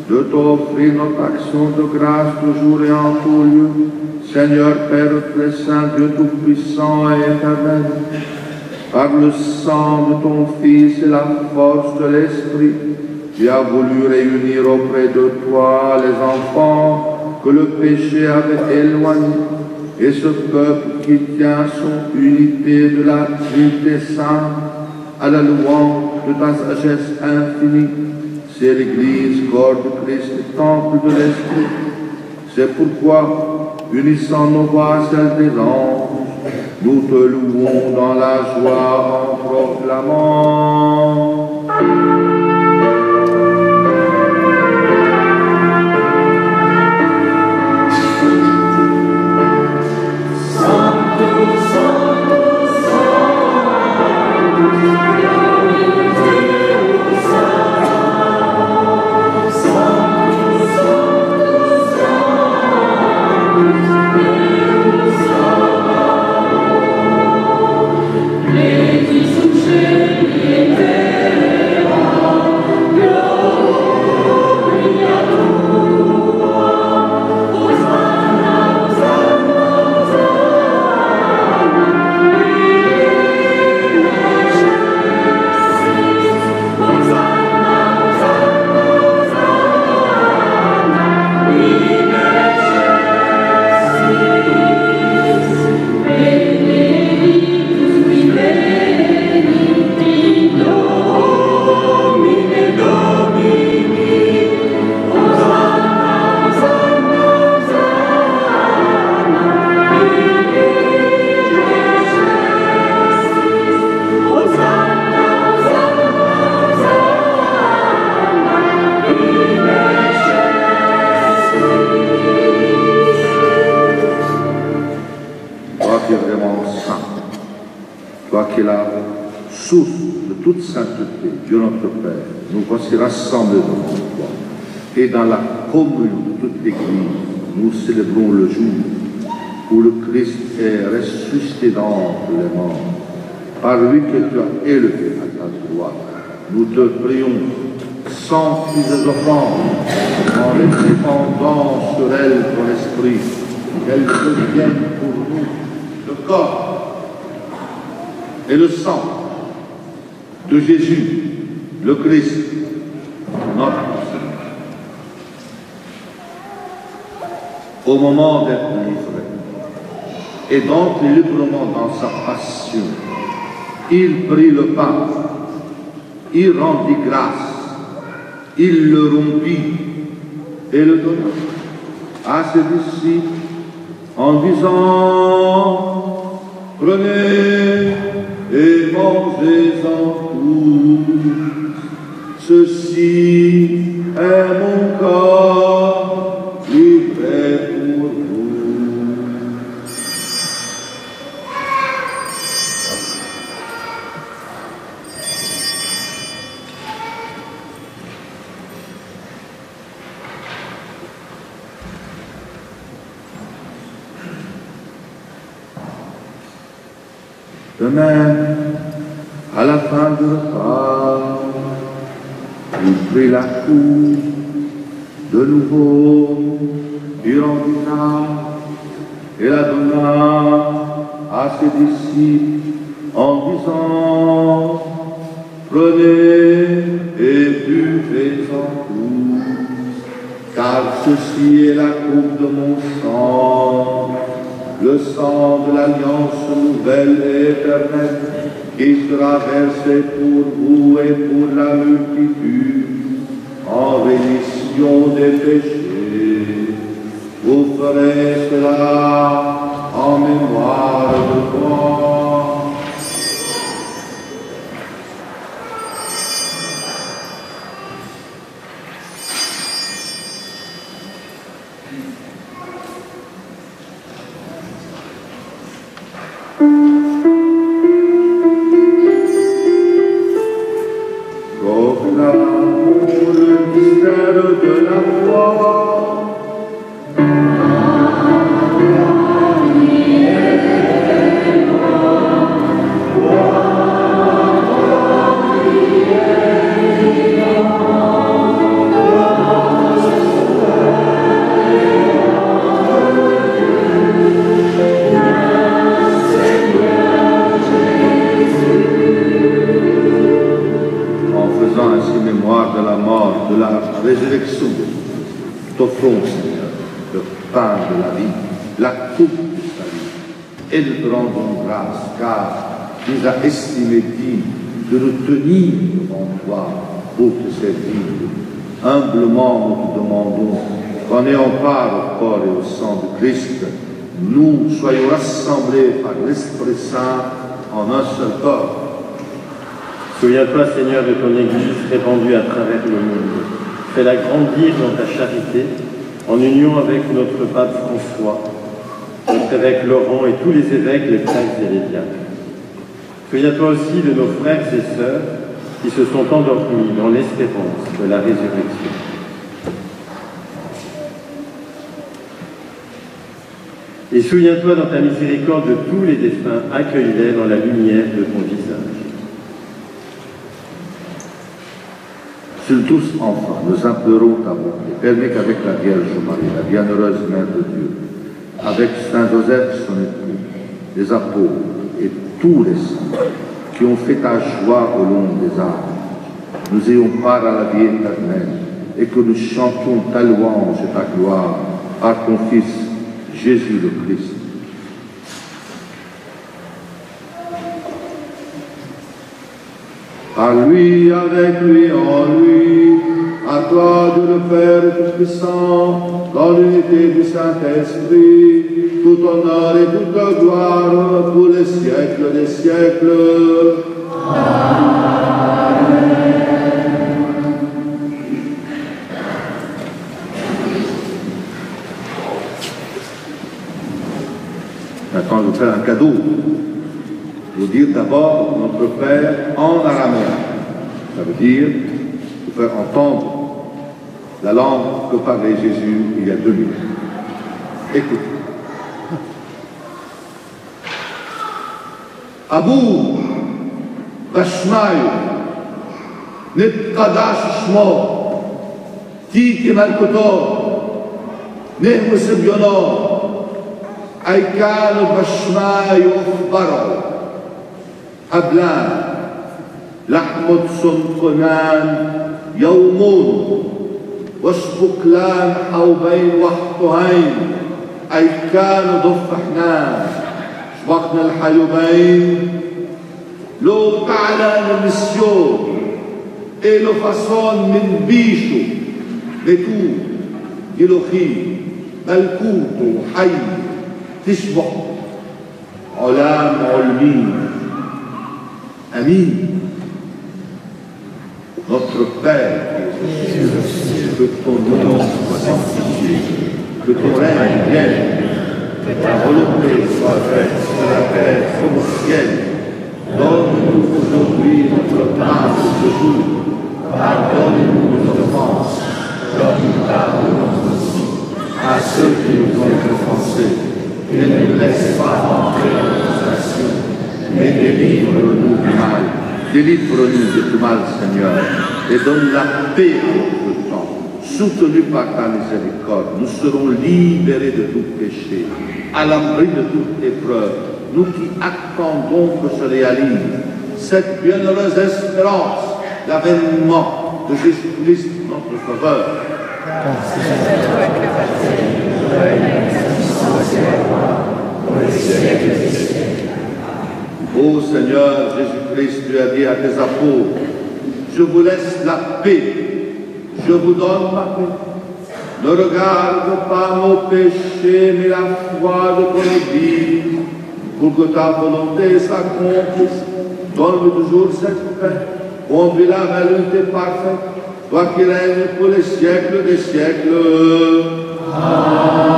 de t'offrir notre action de grâce toujours et en tout lieu. Seigneur Père très saint, Dieu tout-puissant et éternel, par le sang de ton Fils et la force de l'Esprit, tu as voulu réunir auprès de toi les enfants que le péché avait éloignés, et ce peuple qui tient son unité de la Trinité sainte à la louange de ta sagesse infinie. C'est l'Église, corps de Christ et temple de l'Esprit. C'est pourquoi, unissant nos voix à celles des anges, nous te louons dans la joie en proclamant. Toute sainteté, Dieu notre Père, nous voici rassemblés devant toi. Et dans la communion de toute l'Église, nous célébrons le jour où le Christ est ressuscité d'entre les morts, par lui que tu as élevé à ta gloire. Nous te prions, sanctifie les offrandes, en les répandant sur elles ton esprit, qu'elles deviennent pour nous le corps et le sang de Jésus, le Christ, notre Seigneur. Au moment d'être livré, et donc librement dans sa passion, il prit le pain, il rendit grâce, il le rompit et le donna à ses disciples en disant: prenez et mangez-en tous. Ceci est mon corps livré pour vous. De même, à la fin du repas, il prit la coupe de nouveau, il rendit grâce et la donna à ses disciples en disant: prenez et buvez-en tous, car ceci est la coupe de mon sang, le sang de l'alliance nouvelle et éternelle, qui sera versé pour vous et pour la multitude, en rémission des péchés. Vous ferez cela en mémoire de moi. Proclamons le mystère de la foi. De la mort, de la résurrection, t'offrons, Seigneur, le pain de la vie, la coupe du salut, et nous te rendons grâce, car tu nous as estimés dignes de nous tenir devant toi pour te servir. Humblement, nous te demandons qu'en ayant part au corps et au sang de Christ, nous soyons rassemblés par l'Esprit Saint en un seul corps. Souviens-toi, Seigneur, de ton Église répandue à travers le monde. Fais-la grandir dans ta charité, en union avec notre pape François, notre évêque Laurent et tous les évêques, les prêtres et les diacres. Souviens-toi aussi de nos frères et sœurs qui se sont endormis dans l'espérance de la résurrection. Et souviens-toi dans ta miséricorde de tous les défunts, accueille-les dans la lumière de ton visage. Sur tous, enfin, nous implorons ta bonté. Permets qu'avec la Vierge Marie, la bienheureuse Mère de Dieu, avec Saint Joseph, son époux, les apôtres et tous les saints qui ont fait ta joie au long des âges, nous ayons part à la vie éternelle et que nous chantions ta louange et ta gloire par ton Fils, Jésus le Christ. Par lui, avec lui, en lui, à toi, Dieu le Père Tout-Puissant, dans l'unité du Saint-Esprit, tout honneur et toute gloire pour les siècles des siècles. Amen. Maintenant, je vais faire un cadeau. Vous dire d'abord notre Père en araméen. Ça veut dire vous faire entendre la langue que parlait Jésus il y a 2000 ans. Écoutez. Abou, Bashmaï, Nitqadash Shmo, Tiki Malkoto, Nehmusibyono, Aïkan Bashmaï Baro. أبلان لحمة سنقنان يومون وشبكلان حوبين وحطهين أي كانوا ضفحنان شبقنا الحيوبين لو تعلان المسيون et le façon من بيشو بتو يلوخي ملكوت حي تشبع علام علمين Amin, notre Père, que ton nom soit sanctifié, que ton règne vienne, que ta volonté soit faite sur la terre comme au ciel. Donne-nous aujourd'hui notre pain de ce jour. Pardonne-nous nos offenses, comme nous pardonnons aussi à ceux qui nous ont offensés. Et ne nous laisse pas entrer en tentation, mais délivre-nous du mal. Délivre-nous de tout mal, Seigneur, et donne la paix à notre temps. Soutenus par ta miséricorde, nous serons libérés de tout péché, à l'abri de toute épreuve, nous qui attendons que se réalise cette bienheureuse espérance, l'avènement de Jésus-Christ, notre Sauveur. Ô Seigneur Jésus-Christ, tu as dit à tes apôtres, je vous laisse la paix, je vous donne ma paix. Ne regarde pas nos péchés, mais la foi de ton Église, pour que ta volonté s'accomplisse. Donne-nous toujours cette paix, conduis-la vers l'unité parfaite, toi qui règnes pour les siècles des siècles. Amen.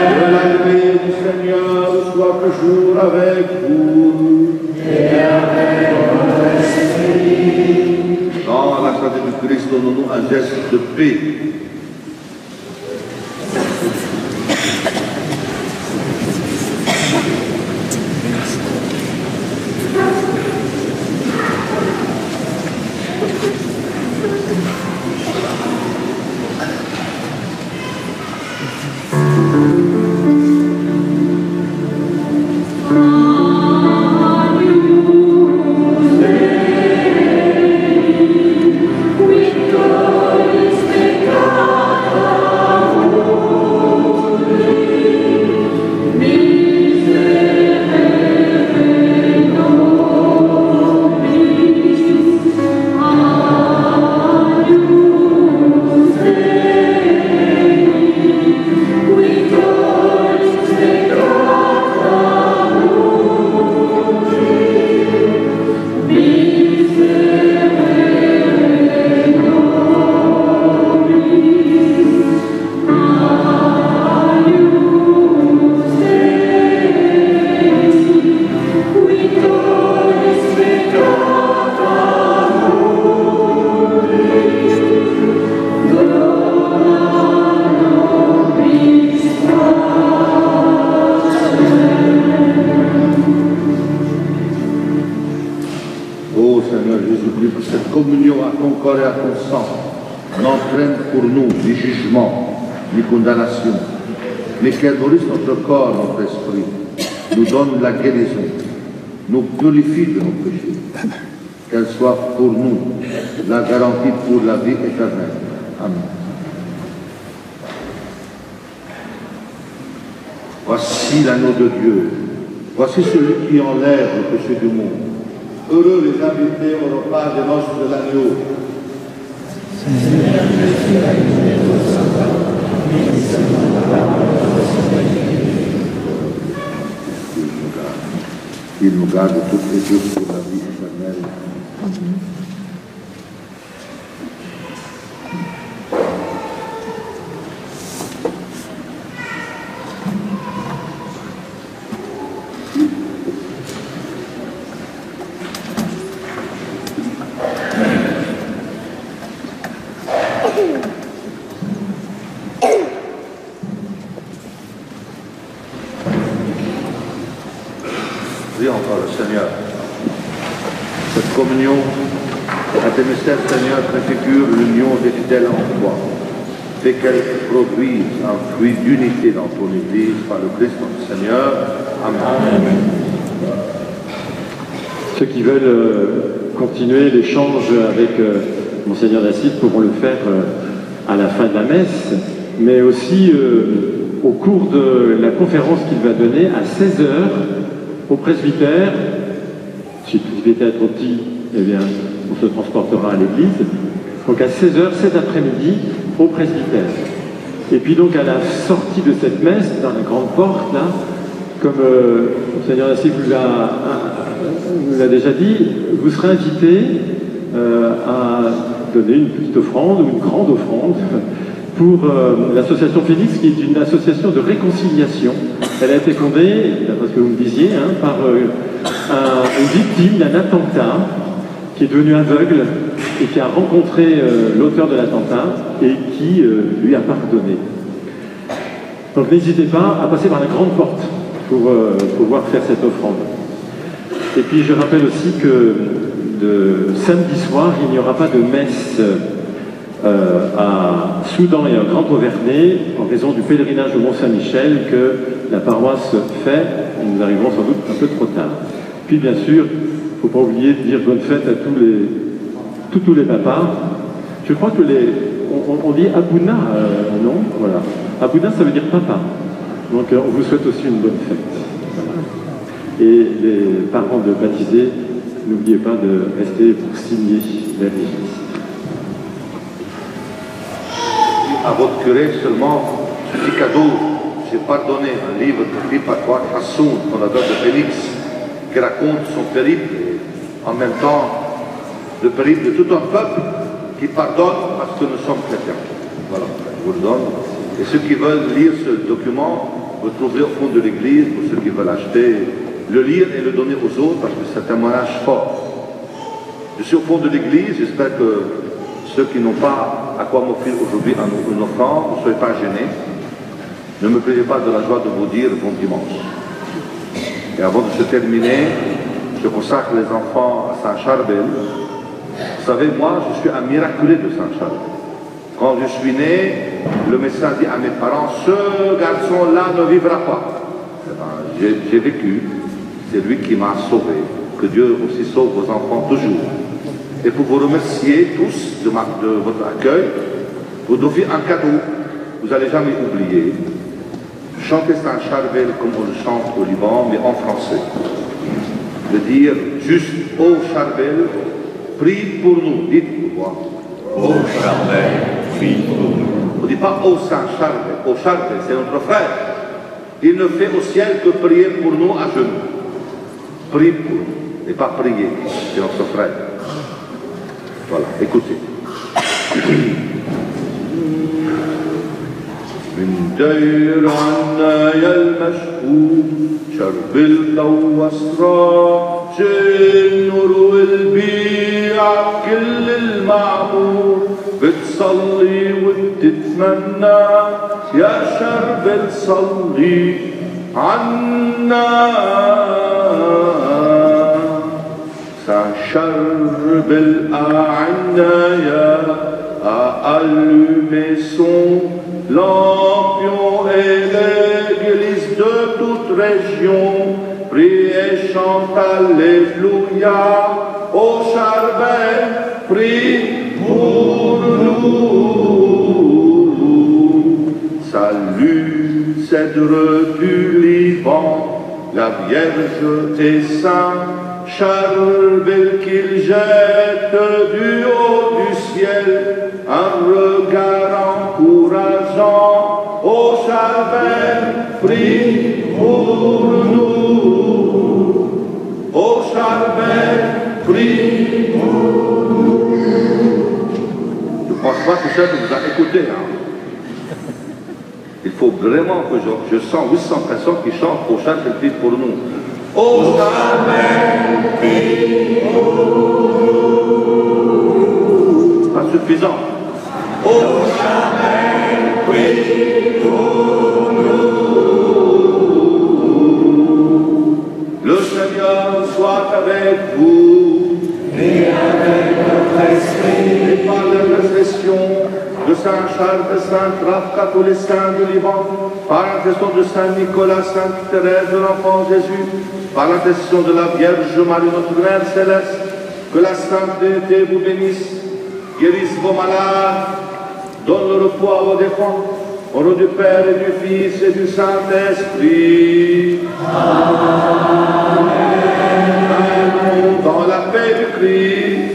Que la paix du Seigneur soit toujours avec vous. Et avec votre esprit. Dans la grâce du Christ, donnons-nous un geste de paix. Mais qu'elle nourrisse notre corps, notre esprit, nous donne la guérison, nous purifie de nos péchés, qu'elle soit pour nous la garantie pour la vie éternelle. Amen. Voici l'agneau de Dieu, voici celui qui enlève le péché du monde. Heureux les invités au repas des noces de l'agneau. Il nous garde toutes les jours pour la vie éternelle. Encore le Seigneur. Cette communion à tes mystères, Seigneur, préfigure l'union des fidèles en toi. Fais qu'elle produise un fruit d'unité dans ton Église par le Christ notre Seigneur. Amen. Ceux qui veulent continuer l'échange avec Monseigneur d'Assise pourront le faire à la fin de la messe, mais aussi au cours de la conférence qu'il va donner à 16h au presbytère. Si tu devais être petit, eh bien, on se transportera à l'église. Donc à 16h cet après-midi au presbytère. Et puis donc à la sortie de cette messe, dans la grande porte, là, comme Monseigneur d'Assise vous l'a déjà dit, vous serez invité à donner une petite offrande ou une grande offrande pour l'association Félix, qui est une association de réconciliation. Elle a été fondée, d'après ce que vous me disiez, par une victime d'un attentat qui est devenu aveugle et qui a rencontré l'auteur de l'attentat et qui lui a pardonné. Donc n'hésitez pas à passer par la grande porte pour pouvoir faire cette offrande. Et puis je rappelle aussi que de samedi soir, il n'y aura pas de messe à Soudan et à Grand-Auvernay en raison du pèlerinage au Mont-Saint-Michel que la paroisse fait. Nous arriverons sans doute un peu trop tard. Puis bien sûr, il ne faut pas oublier de dire bonne fête à tous tous les papas. Je crois que on dit Abouna, non? Voilà. Abouna, ça veut dire papa. Donc on vous souhaite aussi une bonne fête. Voilà. Et les parents de baptisés, n'oubliez pas de rester pour signer la légiste. À votre curé seulement, ce petit cadeau, j'ai pardonné un livre écrit par toi, Hassoun, fondateur de Phoenix, qui raconte son périple, en même temps le périple de tout un peuple qui pardonne parce que nous sommes chrétiens. Voilà, je vous le donne. Et ceux qui veulent lire ce document, vous le trouverez au fond de l'église, pour ceux qui veulent acheter, le lire et le donner aux autres, parce que c'est un témoignage fort. Je suis au fond de l'église, j'espère que ceux qui n'ont pas à quoi m'offrir aujourd'hui une offrande, ne soyez pas gênés. Ne me privez pas de la joie de vous dire bon dimanche. Et avant de se terminer, je consacre les enfants à Saint Charbel. Vous savez, moi, je suis un miraculé de Saint Charbel. Quand je suis né, le médecin dit à mes parents, ce garçon-là ne vivra pas. J'ai vécu, c'est lui qui m'a sauvé. Que Dieu aussi sauve vos enfants toujours. Et pour vous remercier tous de votre accueil, vous offrir un cadeau, vous n'allez jamais oublier. Chantez Saint Charbel comme on le chante au Liban, mais en français. De dire juste ô Charbel, prie pour nous. Dites pour moi. Ô Charbel, prie pour nous. On ne dit pas ô Saint Charbel. Ô Charbel, c'est notre frère. Il ne fait au ciel que prier pour nous à genoux. Prie pour nous, et pas prier, c'est notre frère. Voilà, écoutez. من دير عنا يا المشهور شرب الضو واسرار النور والبيع كل المعمور بتصلي وبتتمنى يا شرب صلي عنا Saint Charbel أعنا يا allumer son lampion et l'église de toute région prie et chante Alléluia. Ô Charbel, prie pour nous. Salut, cèdre du Liban, la Vierge et Saint Charbel qu'il jette du haut du ciel un regard encourageant. Ô Charbel, prie pour nous. Ô Charbel, prie pour nous. Je ne pense pas que ça vous a écouté. Hein? Il faut vraiment que je sens 800 personnes qui chantent Ô Charbel, prie pour nous. Ô Charbel, prie pour nous. Pas suffisant. Ô Charbel, prie pour nous. Le Seigneur soit avec vous. Et avec votre esprit. Et par l'intercession de Saint Charles, de Saint Rafka, tous les saints du Liban, par l'intercession de Saint Nicolas, Sainte Thérèse de l'Enfant Jésus, par l'intercession de la Vierge Marie, notre Mère Céleste, que la Sainte Trinité vous bénisse, guérisse vos malades, donne le repos à vos défunts, au nom du Père et du Fils et du Saint-Esprit. Amen. Dans la paix du Christ.